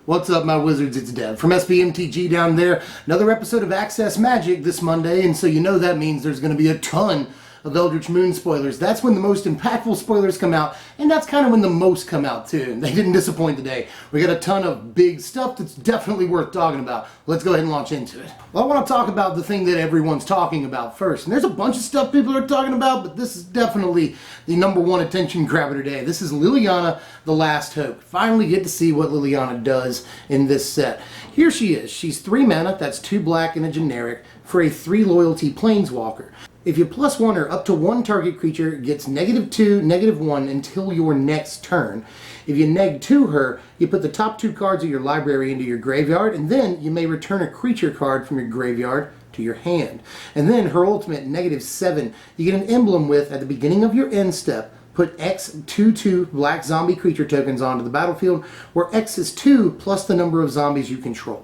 What's up, my wizards? It's Dev from SBMTG down there. Another episode of Access Magic this Monday, and so you know that means there's going to be a ton of Eldritch Moon spoilers. That's when the most impactful spoilers come out, and that's kind of when the most come out too. They didn't disappoint today. We got a ton of big stuff that's definitely worth talking about. Let's go ahead and launch into it. Well, I want to talk about the thing that everyone's talking about first. And there's a bunch of stuff people are talking about, but this is definitely the #1 attention grabber today. This is Liliana, the Last Hope. Finally get to see what Liliana does in this set. Here she is. She's 3 mana, that's 2 black and a generic, for a 3 loyalty planeswalker. If you +1 her, up to 1 target creature gets -2, -1 until your next turn. If you -2 her, you put the top 2 cards of your library into your graveyard, and then you may return a creature card from your graveyard to your hand. And then her ultimate, -7, you get an emblem with, at the beginning of your end step, put X 2/2 black zombie creature tokens onto the battlefield, where X is 2 plus the number of zombies you control.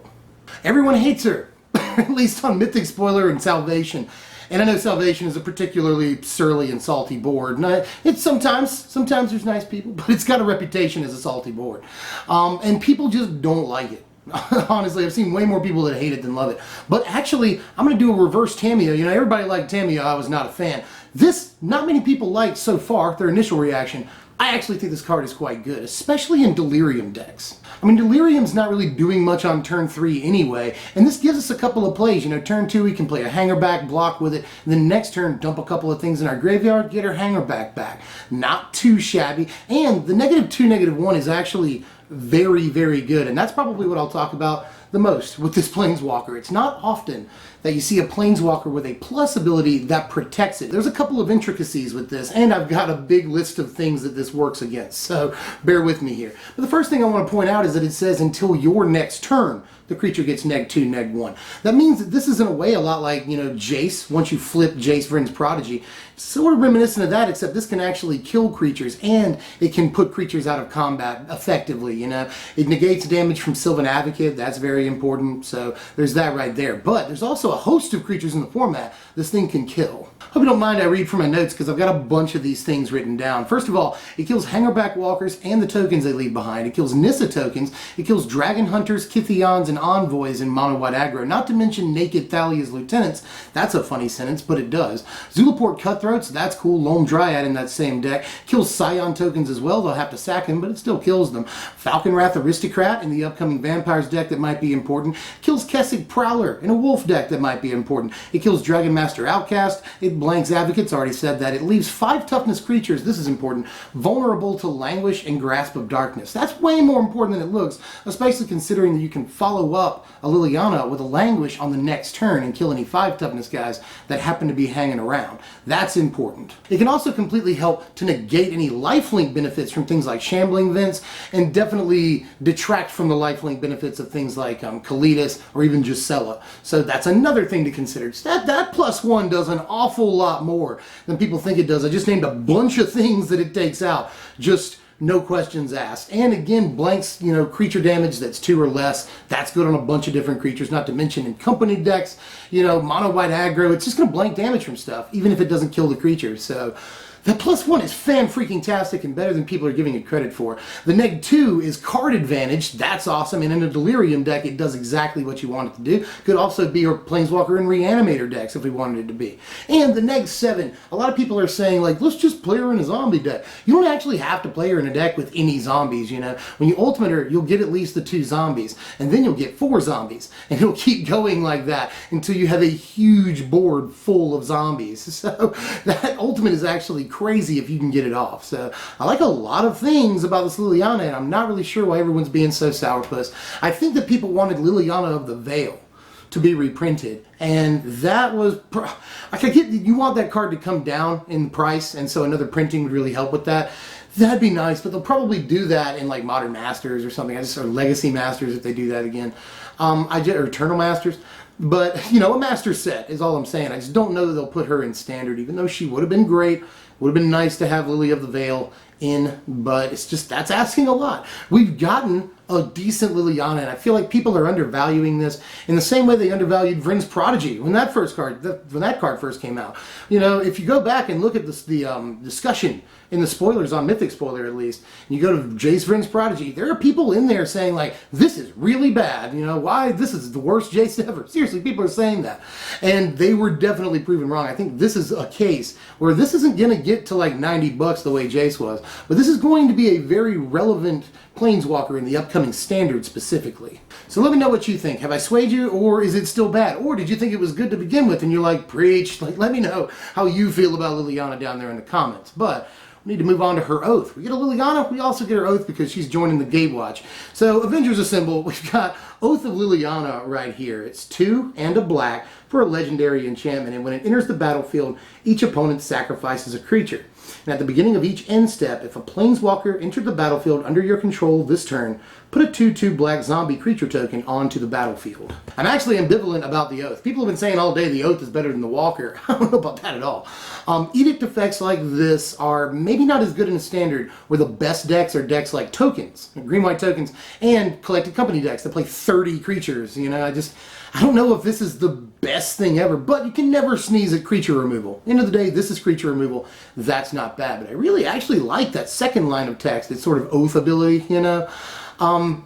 Everyone hates her, at least on Mythic Spoiler and Salvation. And I know Salvation is a particularly surly and salty board. And it's sometimes there's nice people, but it's got a reputation as a salty board. And people just don't like it. Honestly, I've seen way more people that hate it than love it. But actually, I'm going to do a reverse Tamiya. You know, everybody liked Tamiya. I was not a fan. This, not many people liked so far, their initial reaction. I actually think this card is quite good, especially in Delirium decks. I mean, Delirium's not really doing much on turn 3 anyway, and this gives us a couple of plays. You know, turn 2 we can play a Hangerback, block with it, and then next turn dump a couple of things in our graveyard, get our Hangerback back. Not too shabby, and the -2, -1 is actually very, very good, and that's probably what I'll talk about the most with this Planeswalker. It's not often that you see a Planeswalker with a plus ability that protects it. There's a couple of intricacies with this, and I've got a big list of things that this works against, so bear with me here. But the first thing I want to point out is that it says until your next turn, the creature gets -2, -1. That means that this is in a way a lot like, you know, Jace, once you flip Jace Vryn's Prodigy. Sort of reminiscent of that, except this can actually kill creatures, and it can put creatures out of combat effectively, you know. It negates damage from Sylvan Advocate, that's very important, so there's that right there. But there's also a host of creatures in the format this thing can kill. Hope you don't mind I read from my notes, because I've got a bunch of these things written down. First of all, it kills Hangerback Walkers and the tokens they leave behind. It kills Nissa tokens. It kills Dragon Hunters, Kytheons, and Envoys in mono-white aggro. Not to mention Naked Thalia's Lieutenants. That's a funny sentence, but it does. Zulaport Cutthroats, that's cool. Loam Dryad in that same deck. Kills Scion tokens as well. They'll have to sack him, but it still kills them. Falconwrath Aristocrat in the upcoming Vampires deck that might be important. Kills Kessig Prowler in a Wolf deck that might be important. It kills Dragon Master Outcast. It blanks Advocates, already said that. It leaves 5 toughness creatures, this is important, vulnerable to Languish and Grasp of Darkness. That's way more important than it looks, especially considering that you can follow up a Liliana with a Languish on the next turn and kill any 5 toughness guys that happen to be hanging around. That's important. It can also completely help to negate any lifelink benefits from things like Shambling Vents, and definitely detract from the lifelink benefits of things like Kalidas or even Gisela. So that's another thing to consider. That +1 does an awful lot more than people think it does. I just named a bunch of things that it takes out. Just no questions asked. And again, blanks, you know, creature damage that's 2 or less. That's good on a bunch of different creatures, not to mention in company decks, you know, mono-white aggro. It's just going to blank damage from stuff, even if it doesn't kill the creature. So that +1 is fan-freaking-tastic and better than people are giving it credit for. The -2 is card advantage. That's awesome. And in a Delirium deck, it does exactly what you want it to do. Could also be your Planeswalker and Reanimator decks if we wanted it to be. And the -7, a lot of people are saying, like, let's just play her in a zombie deck. You don't actually have to play her in a deck with any zombies, you know. When you ultimate her, you'll get at least the 2 zombies. And then you'll get 4 zombies. And it'll keep going like that until you have a huge board full of zombies. So that ultimate is actually crazy if you can get it off. So I like a lot of things about this Liliana, and I'm not really sure why everyone's being so sourpuss. I think that people wanted Liliana of the Veil to be reprinted, and that was I could get, you want that card to come down in price, and so another printing would really help with that. That'd be nice, but they'll probably do that in like Modern Masters or something. Or Legacy Masters if they do that again. Or Eternal Masters. But, you know, a master set is all I'm saying. I just don't know that they'll put her in Standard, even though she would have been great. Would have been nice to have Lily of the Veil in, but it's just, that's asking a lot. We've gotten a decent Liliana, and I feel like people are undervaluing this in the same way they undervalued Vryn's Prodigy when that card first came out. You know, if you go back and look at this, the discussion in the spoilers on Mythic Spoiler at least, and you go to Jace Vryn's Prodigy, there are people in there saying like, this is really bad, you know, why, this is the worst Jace ever. Seriously, people are saying that. And they were definitely proven wrong. I think this is a case where this isn't going to get to like $90 the way Jace was, but this is going to be a very relevant Planeswalker in the upcoming standard specifically. So let me know what you think. Have I swayed you, or is it still bad? Or did you think it was good to begin with and you're like, preach? Like, let me know how you feel about Liliana down there in the comments. But we need to move on to her oath. We get a Liliana, we also get her oath because she's joining the Gatewatch. So Avengers Assemble, we've got Oath of Liliana right here. It's 2 and a black for a legendary enchantment, and when it enters the battlefield, each opponent sacrifices a creature. And at the beginning of each end step, if a Planeswalker entered the battlefield under your control this turn, put a 2/2 black zombie creature token onto the battlefield. I'm actually ambivalent about the oath. People have been saying all day the oath is better than the walker. I don't know about that at all. Edict effects like this are maybe not as good in a standard, where the best decks are decks like tokens, green-white tokens, and collected company decks that play 30 creatures. You know, I don't know if this is the best thing ever, but you can never sneeze at creature removal. End of the day, this is creature removal. That's not bad, but I really actually like that second line of text. It's sort of oath ability, you know.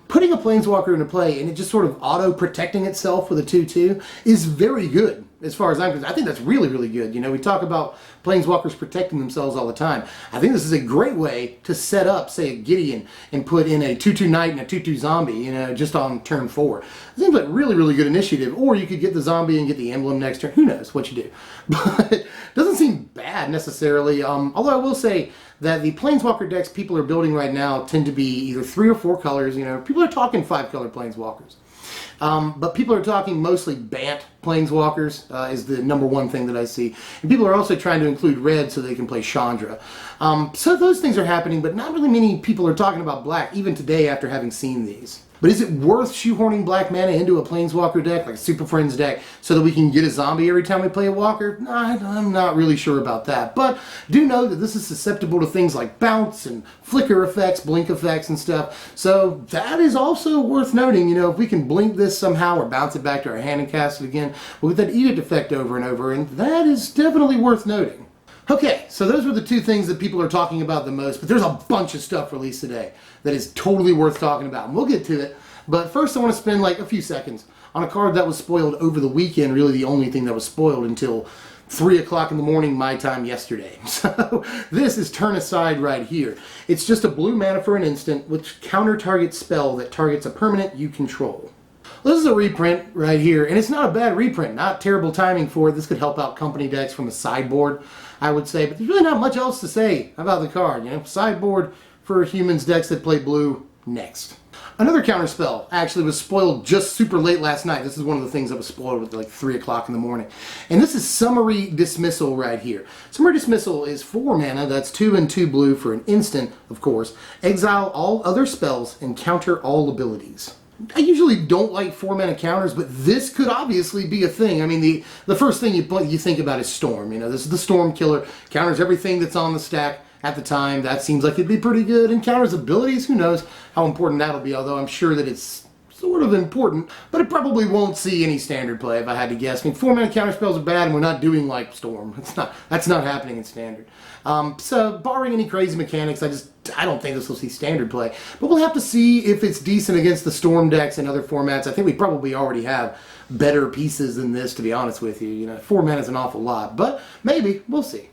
Putting a Planeswalker into play and it just sort of auto-protecting itself with a 2/2 is very good, as far as I'm concerned. I think that's really, really good. You know, we talk about Planeswalkers protecting themselves all the time. I think this is a great way to set up, say, a Gideon and put in a 2/2 Knight and a 2/2 Zombie, you know, just on turn 4. It seems like really, really good initiative. Or you could get the Zombie and get the emblem next turn. Who knows what you do. But it doesn't seem bad necessarily. Although I will say that the Planeswalker decks people are building right now tend to be either 3 or 4 colors. You know, people are talking 5-color Planeswalkers. But people are talking mostly Bant Planeswalkers is the #1 thing that I see. And people are also trying to include red so they can play Chandra. So those things are happening, but not really many people are talking about black, even today after having seen these. But is it worth shoehorning black mana into a Planeswalker deck, like a Super Friends deck, so that we can get a zombie every time we play a walker? I'm not really sure about that. But do know that this is susceptible to things like bounce and flicker effects, blink effects and stuff. So that is also worth noting. You know, if we can blink this somehow or bounce it back to our hand and cast it again, we'll get that edict effect over and over, and that is definitely worth noting. Okay, so those were the 2 things that people are talking about the most, but there's a bunch of stuff released today that is totally worth talking about, and we'll get to it. But first I want to spend like a few seconds on a card that was spoiled over the weekend, really the only thing that was spoiled until 3 o'clock in the morning my time yesterday. So this is Turn Aside right here. It's just a blue mana for an instant, which counter target spell that targets a permanent you control. This is a reprint right here, and it's not a bad reprint. Not terrible timing for it. This could help out company decks from a sideboard, I would say. But there's really not much else to say about the card. You know, sideboard for humans decks that play blue, next. Another counterspell actually was spoiled just super late last night. This is one of the things that was spoiled at like 3 o'clock in the morning. And this is Summary Dismissal right here. Summary Dismissal is 4 mana, that's 2 and 2 blue for an instant, of course. Exile all other spells and counter all abilities. I usually don't like 4 mana counters, but this could obviously be a thing. I mean, the first thing you think about is Storm. You know, this is the Storm killer, counters everything that's on the stack at the time. That seems like it'd be pretty good. And counters abilities, who knows how important that'll be, although I'm sure that it's sort of important, but it probably won't see any standard play if I had to guess. I mean, 4 mana counter spells are bad, and we're not doing like Storm. That's not happening in standard. So barring any crazy mechanics, I don't think this will see standard play. But we'll have to see if it's decent against the Storm decks and other formats. I think we probably already have better pieces than this, to be honest with you. You know, 4 mana is an awful lot, but maybe, we'll see.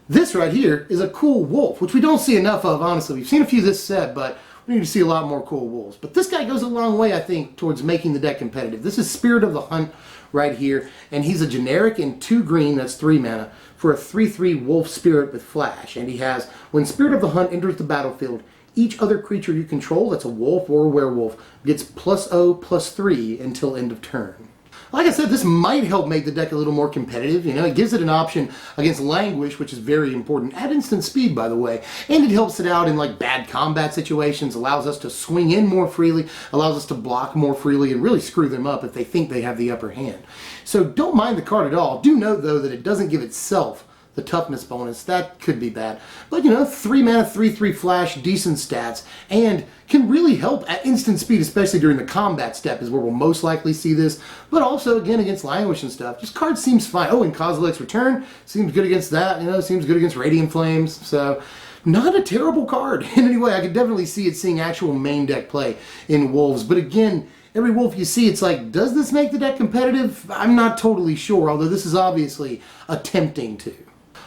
This right here is a cool wolf, which we don't see enough of, honestly. We've seen a few this set, but we need to see a lot more cool wolves. But this guy goes a long way, I think, towards making the deck competitive. This is Spirit of the Hunt right here, and he's a generic in 2 green, that's 3 mana, for a 3/3 wolf spirit with flash. And he has, when Spirit of the Hunt enters the battlefield, each other creature you control, that's a wolf or a werewolf, gets +0/+3 until end of turn. Like I said, this might help make the deck a little more competitive. You know, it gives it an option against Languish, which is very important, at instant speed, by the way. And it helps it out in like bad combat situations, allows us to swing in more freely, allows us to block more freely, and really screw them up if they think they have the upper hand. So don't mind the card at all. Do note, though, that it doesn't give itself the toughness bonus. That could be bad. But, you know, 3 mana, 3/3 flash, decent stats, and can really help at instant speed, especially during the combat step is where we'll most likely see this. But also, again, against Languish and stuff. Just card seems fine. Oh, and Kozilek's Return seems good against that. You know, seems good against Radiant Flames. So, not a terrible card in any way. I could definitely see it seeing actual main deck play in Wolves. But again, every Wolf you see, it's like, does this make the deck competitive? I'm not totally sure, although this is obviously attempting to.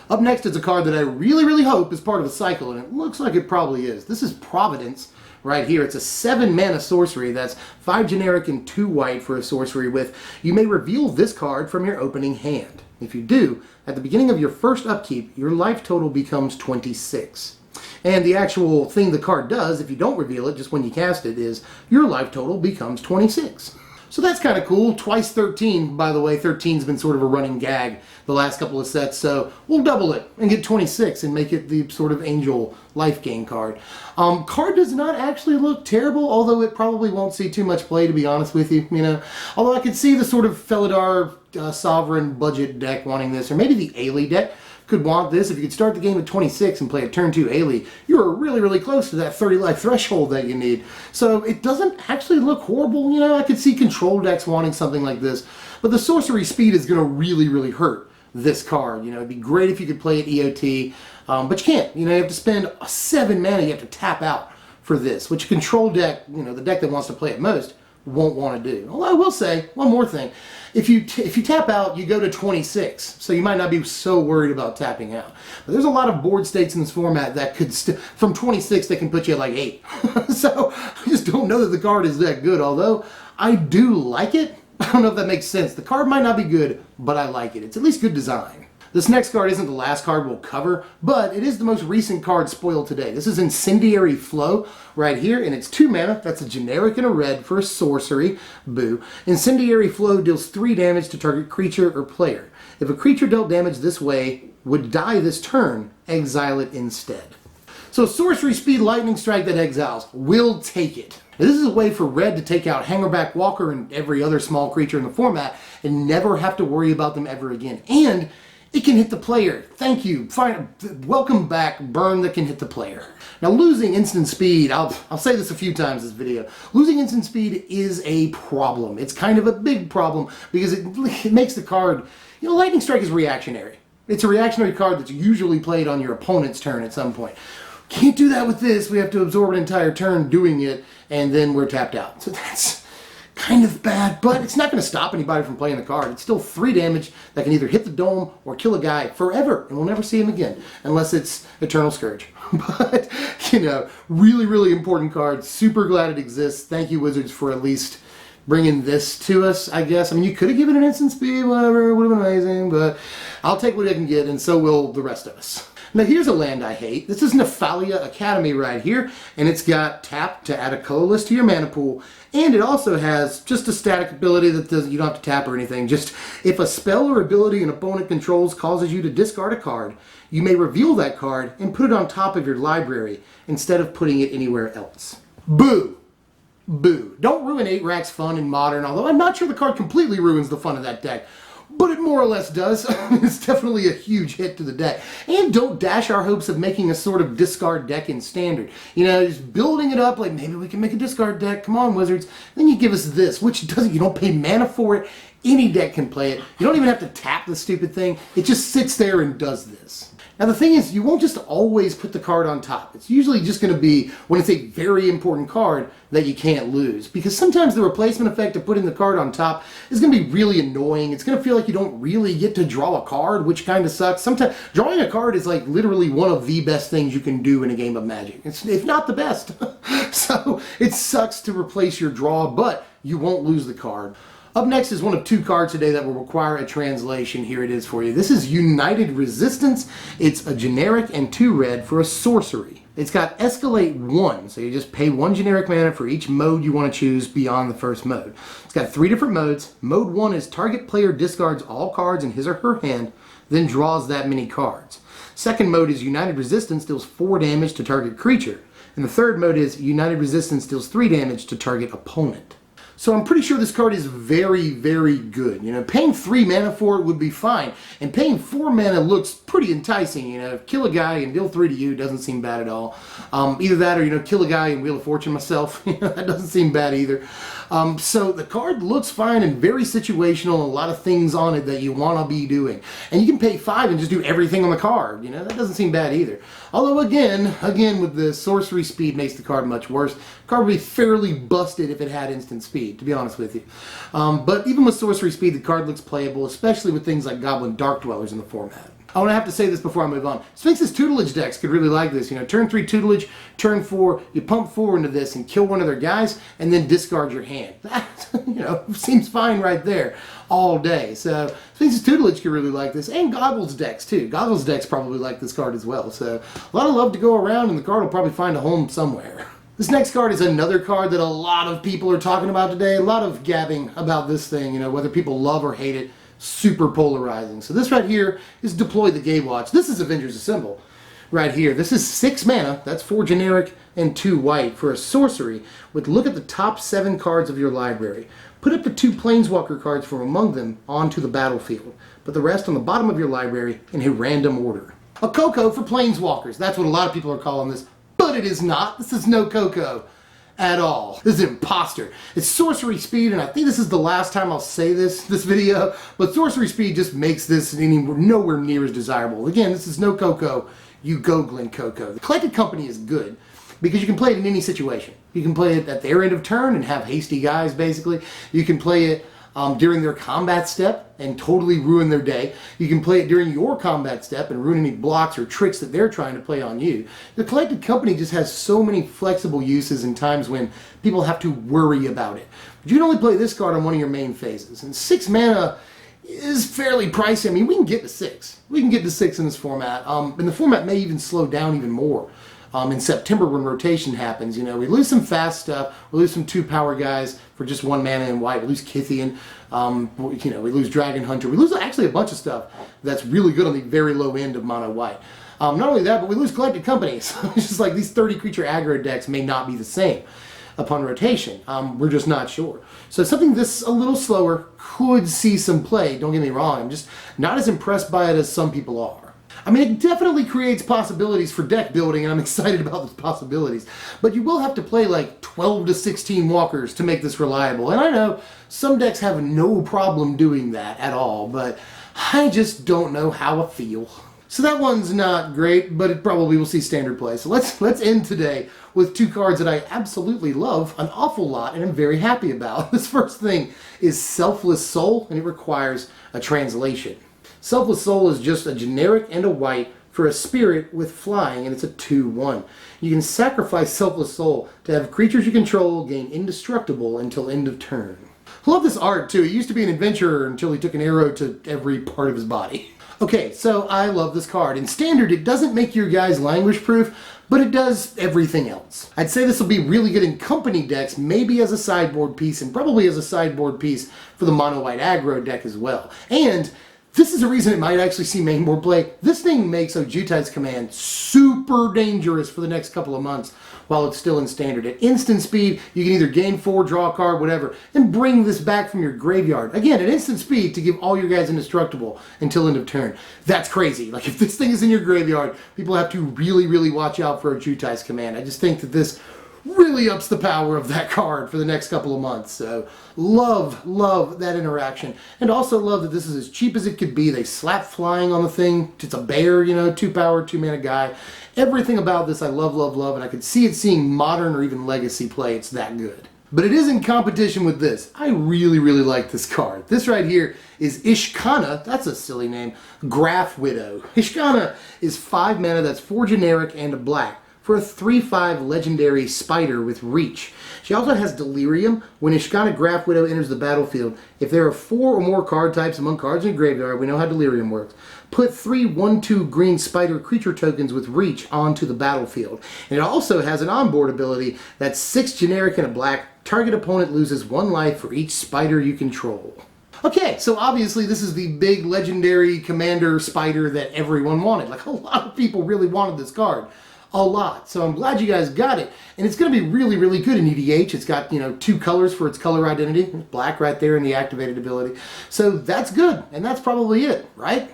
Up next is a card that I really, really hope is part of a cycle, and it looks like it probably is. This is Providence right here. It's a 7 mana sorcery that's 5 generic and 2 white for a sorcery with, you may reveal this card from your opening hand. If you do, at the beginning of your first upkeep, your life total becomes 26. And the actual thing the card does, if you don't reveal it, just when you cast it, is your life total becomes 26. So that's kind of cool. Twice 13, by the way. 13's been sort of a running gag the last couple of sets, so we'll double it and get 26 and make it the sort of angel life gain card. Card does not actually look terrible, although it probably won't see too much play, to be honest with you, you know. Although I could see the sort of Felidar Sovereign budget deck wanting this, or maybe the Ailey deck could want this. If you could start the game at 26 and play a turn 2 Ailey, you're really, really close to that 30 life threshold that you need. So it doesn't actually look horrible. You know, I could see control decks wanting something like this, but the sorcery speed is going to really, really hurt this card. You know, it'd be great if you could play it EOT, but you can't. You know, you have to spend 7 mana, you have to tap out for this, which a control deck, you know, the deck that wants to play it most, won't want to do. Although I will say, one more thing. If you tap out, you go to 26, so you might not be so worried about tapping out. But there's a lot of board states in this format that could, from 26, they can put you at like 8. So I just don't know that the card is that good, although I do like it. I don't know if that makes sense. The card might not be good, but I like it. It's at least good design. This next card isn't the last card we'll cover, but it is the most recent card spoiled today. This is Incendiary Flow right here, and it's 2 mana. That's a generic and a red for a sorcery. Boo. Incendiary Flow deals 3 damage to target creature or player. If a creature dealt damage this way would die this turn, exile it instead. So sorcery speed lightning strike that exiles. We'll take it. Now, this is a way for red to take out Hangerback Walker and every other small creature in the format and never have to worry about them ever again. And it can hit the player. Thank you. Fine. Welcome back, burn that can hit the player. Now, losing instant speed, I'll say this a few times this video, losing instant speed is a problem. It's kind of a big problem because it makes the card, you know, Lightning Strike is reactionary. It's a reactionary card that's usually played on your opponent's turn at some point. Can't do that with this. We have to absorb an entire turn doing it, and then we're tapped out. So that's kind of bad, but it's not going to stop anybody from playing the card. It's still 3 damage that can either hit the dome or kill a guy forever, and we'll never see him again, unless it's Eternal Scourge. But, you know, really, really important card. Super glad it exists. Thank you, Wizards, for at least bringing this to us, I guess. I mean, you could have given it instant speed, whatever, it would have been amazing, but I'll take what I can get, and so will the rest of us. Now here's a land I hate. This is Nephalia Academy right here, and it's got tap to add a colorless to your mana pool, and it also has just a static ability that does, you don't have to tap or anything. Just if a spell or ability an opponent controls causes you to discard a card, you may reveal that card and put it on top of your library instead of putting it anywhere else. Boo! Boo. Don't ruin 8-Rack's fun in Modern, although I'm not sure the card completely ruins the fun of that deck. But it more or less does. It's definitely a huge hit to the deck. And don't dash our hopes of making a sort of discard deck in Standard. You know, just building it up like maybe we can make a discard deck. Come on, Wizards. Then you give us this, which doesn't, you don't pay mana for it. Any deck can play it. You don't even have to tap the stupid thing. It just sits there and does this. Now the thing is, you won't just always put the card on top. It's usually just going to be when it's a very important card that you can't lose. Because sometimes the replacement effect of putting the card on top is going to be really annoying. It's going to feel like you don't really get to draw a card, which kind of sucks. Sometimes drawing a card is like literally one of the best things you can do in a game of Magic. It's, if not the best. So it sucks to replace your draw, but you won't lose the card. Up next is one of 2 cards today that will require a translation. Here it is for you. This is United Resistance. It's a generic and 2 red for a sorcery. It's got Escalate 1, so you just pay 1 generic mana for each mode you want to choose beyond the first mode. It's got 3 different modes. Mode 1 is target player discards all cards in his or her hand, then draws that many cards. Second mode is United Resistance deals 4 damage to target creature. And the third mode is United Resistance deals 3 damage to target opponent. So I'm pretty sure this card is very, very good. You know, paying 3 mana for it would be fine. And paying 4 mana looks pretty enticing. You know, kill a guy and deal 3 to you doesn't seem bad at all. Either that or, you know, kill a guy and Wheel of Fortune myself. You know, that doesn't seem bad either. So the card looks fine and very situational, and a lot of things on it that you want to be doing. And you can pay 5 and just do everything on the card. You know, that doesn't seem bad either. Although again with the sorcery speed makes the card much worse. The card would be fairly busted if it had instant speed, to be honest with you. But even with sorcery speed, the card looks playable, especially with things like Goblin Dark Dwellers in the format. I want to have to say this before I move on. Sphinx's tutelage decks could really like this. You know, turn 3 tutelage, turn 4, you pump 4 into this and kill one of their guys, and then discard your hand. That, you know, seems fine right there all day. So Sphinx's tutelage could really like this, and Goggles decks too. Goggles decks probably like this card as well. So a lot of love to go around, and the card will probably find a home somewhere. This next card is another card that a lot of people are talking about today. A lot of gabbing about this thing, you know, whether people love or hate it. Super polarizing. So this right here is Deploy the Gatewatch. This is Avengers Assemble right here. This is 6 mana, that's 4 generic and 2 white for a sorcery with look at the top 7 cards of your library. Put up the 2 Planeswalker cards from among them onto the battlefield. Put the rest on the bottom of your library in a random order. A Coco for Planeswalkers. That's what a lot of people are calling this, but it is not. This is no Coco at all. This is an imposter. It's sorcery speed, and I think this is the last time I'll say this video, but sorcery speed just makes this nowhere near as desirable. Again, this is no Coco. You go Glen Coco. The Collected Company is good because you can play it in any situation. You can play it at their end of turn and have hasty guys, basically. You can play it during their combat step and totally ruin their day. You can play it during your combat step and ruin any blocks or tricks that they're trying to play on you. The Collected Company just has so many flexible uses in times when people have to worry about it. But you can only play this card on one of your main phases. And 6 mana is fairly pricey. I mean, we can get to 6. We can get to 6 in this format. And the format may even slow down even more. In September when rotation happens, you know, we lose some fast stuff, we lose some 2 power guys for just 1 mana in white, we lose Kithian, you know, we lose Dragon Hunter, we lose actually a bunch of stuff that's really good on the very low end of mono white. Not only that, but we lose Collected Companies. It's just like these 30 creature aggro decks may not be the same upon rotation. We're just not sure. So something this a little slower could see some play, don't get me wrong. I'm just not as impressed by it as some people are. I mean, it definitely creates possibilities for deck building, and I'm excited about those possibilities. But you will have to play like 12 to 16 walkers to make this reliable. And I know some decks have no problem doing that at all, but I just don't know how I feel. So that one's not great, but it probably will see standard play. So let's end today with 2 cards that I absolutely love an awful lot and I'm very happy about. This first thing is Selfless Soul, and it requires a translation. Selfless Soul is just a generic and a white for a spirit with flying, and it's a 2/1. You can sacrifice Selfless Soul to have creatures you control gain indestructible until end of turn. I love this art too. He used to be an adventurer until he took an arrow to every part of his body. Okay, so I love this card. In Standard, it doesn't make your guys language proof, but it does everything else. I'd say this will be really good in company decks, maybe as a sideboard piece, and probably as a sideboard piece for the mono white aggro deck as well. And this is a reason it might actually see main board play. This thing makes Ojutai's Command super dangerous for the next couple of months while it's still in Standard. At instant speed, you can either gain 4, draw a card, whatever, and bring this back from your graveyard. Again, at instant speed to give all your guys indestructible until end of turn. That's crazy. Like, if this thing is in your graveyard, people have to really, really watch out for Ojutai's Command. I just think that this really ups the power of that card for the next couple of months. So love that interaction, and also love that this is as cheap as it could be. They slap flying on the thing. It's a bear, you know, 2 power, 2 mana guy. Everything about this I love, and I could see it seeing modern or even legacy play. It's that good. But it is in competition with this. I really like this card. This right here is Ishkana. That's a silly name. Graph Widow. Ishkana is 5 mana. That's 4 generic and a black for a 3/5 legendary spider with reach. She also has Delirium. When Ishkana Graph Widow enters the battlefield, if there are 4 or more card types among cards in the graveyard, we know how Delirium works, put 3 1/2 green spider creature tokens with reach onto the battlefield. And it also has an onboard ability that's 6 generic and a black. Target opponent loses 1 life for each spider you control. Okay, so obviously this is the big legendary commander spider that everyone wanted. Like, a lot of people really wanted this card. a lot. So I'm glad you guys got it. And it's going to be really, really good in EDH. It's got, 2 colors for its color identity. Black right there in the activated ability. So that's good. And that's probably it, right?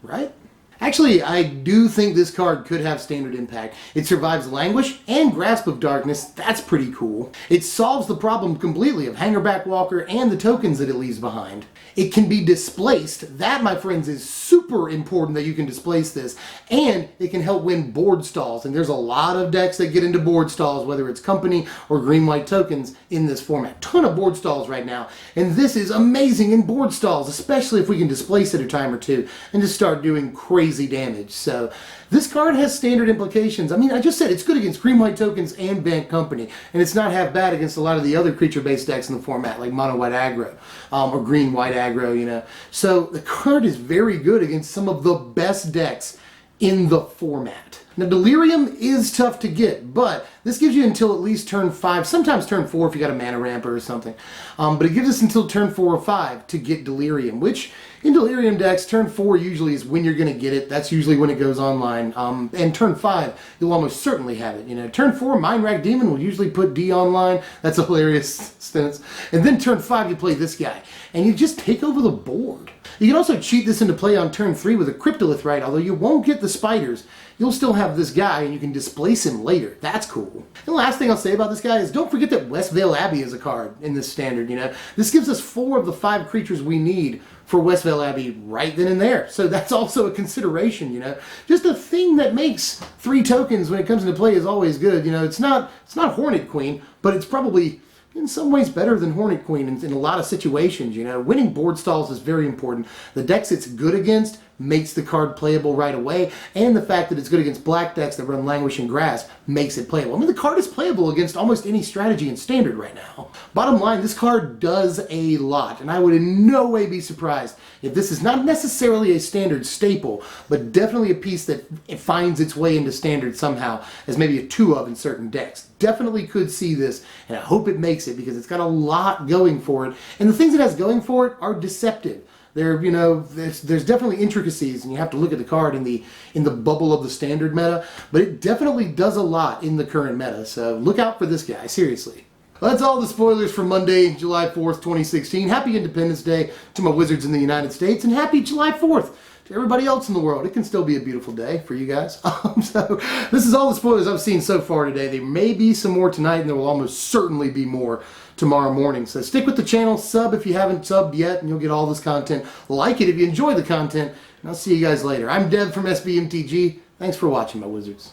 Right? Actually, I do think this card could have standard impact. It survives Languish and Grasp of Darkness. That's pretty cool. It solves the problem completely of Hangerback Walker and the tokens that it leaves behind. It can be displaced. That, my friends, is super important that you can displace this. And it can help win board stalls. And there's a lot of decks that get into board stalls, whether it's company or green-white tokens in this format. Ton of board stalls right now. And this is amazing in board stalls, especially if we can displace it a time or two and just start doing crazy damage. So this card has standard implications. I mean, I just said it's good against green-white tokens and banned company, and it's not half bad against a lot of the other creature-based decks in the format, like mono-white aggro or green-white aggro, So the card is very good against some of the best decks in the format. Now, Delirium is tough to get, but this gives you until at least turn 5, sometimes turn 4 if you got a mana ramper or something. But it gives us until turn 4 or 5 to get Delirium, which in Delirium decks, turn 4 usually is when you're going to get it. That's usually when it goes online. And turn 5, you'll almost certainly have it. Turn 4, Mind Rack Demon will usually put D online. That's a hilarious sentence. And then turn 5, you play this guy. And you just take over the board. You can also cheat this into play on turn 3 with a Cryptolith, right? Although you won't get the spiders, you'll still have this guy and you can displace him later. That's cool. And the last thing I'll say about this guy is don't forget that Westvale Abbey is a card in this standard, This gives us 4 of the 5 creatures we need for Westvale Abbey right then and there. So that's also a consideration, Just a thing that makes 3 tokens when it comes into play is always good. It's not Hornet Queen, but it's probably in some ways better than Hornet Queen in a lot of situations, Winning board stalls is very important. The decks it's good against makes the card playable right away, and the fact that it's good against black decks that run Languish and Grasp makes it playable. I mean, the card is playable against almost any strategy in Standard right now. Bottom line, this card does a lot, and I would in no way be surprised if this is not necessarily a Standard staple, but definitely a piece that it finds its way into Standard somehow as maybe a 2 of in certain decks. Definitely could see this, and I hope it makes it because it's got a lot going for it, and the things it has going for it are deceptive. There's definitely intricacies, and you have to look at the card in the bubble of the Standard meta, but it definitely does a lot in the current meta, so look out for this guy, seriously. Well, that's all the spoilers for Monday, July 4th, 2016. Happy Independence Day to my wizards in the United States, and happy July 4th to everybody else in the world. It can still be a beautiful day for you guys. So this is all the spoilers I've seen so far today. There may be some more tonight, and there will almost certainly be more tomorrow morning. So stick with the channel, sub if you haven't subbed yet, and you'll get all this content. Like it if you enjoy the content, and I'll see you guys later. I'm Dev from SBMTG. Thanks for watching, my wizards.